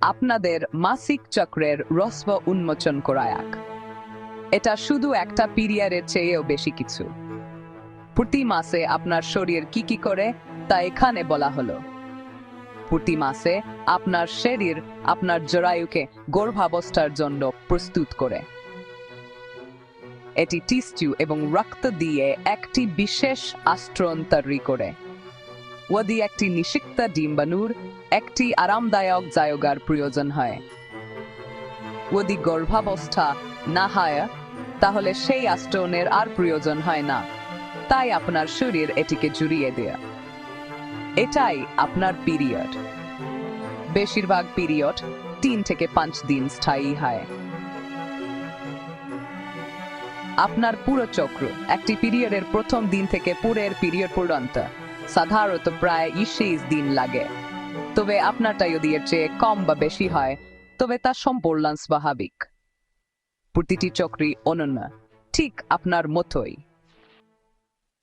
আপনাদের মাসিক চক্রের রহস্য উন্মোচন করায়াক। এটা শুধু একটা পিরিয়ডের চেয়েও বেশি কিছু। প্রতি মাসে আপনার শরীর কি কি করে তা এখানে বলা হলো। প্রতি মাসে আপনার শরীর আপনার জরায়ুকে গর্ভাবস্থার জন্য প্রস্তুত করে। এটি টিস্যু এবং রক্ত দিয়ে একটি বিশেষ আস্তরণ তৈরি করে। যদি একটি নিষিক্ত ডিম্বাণুর একটি আরামদায়ক জায়গার প্রয়োজন হয়, যদি গর্ভাবস্থা না হয়, তাহলে সেই আস্তরণের আর প্রয়োজন হয় না। তাই আপনার শরীর এটিকে জুড়িয়ে দেয়। এটাই আপনার পিরিয়ড। বেশিরভাগ পিরিয়ড 3 থেকে 5 দিন স্থায়ী হয়। আপনার পুরো চক্র একটি পিরিয়ডের প্রথম দিন থেকে পরের পিরিয়ড পর্যন্ত সাধারণত প্রায় 20 দিন লাগে। তবে আপনারটা যদি এর চেয়ে কম বা বেশি হয়, তবে তা সম্পূর্ণ স্বাভাবিক। প্রতিটি চক্রই অনন্য, ঠিক আপনার মতোই।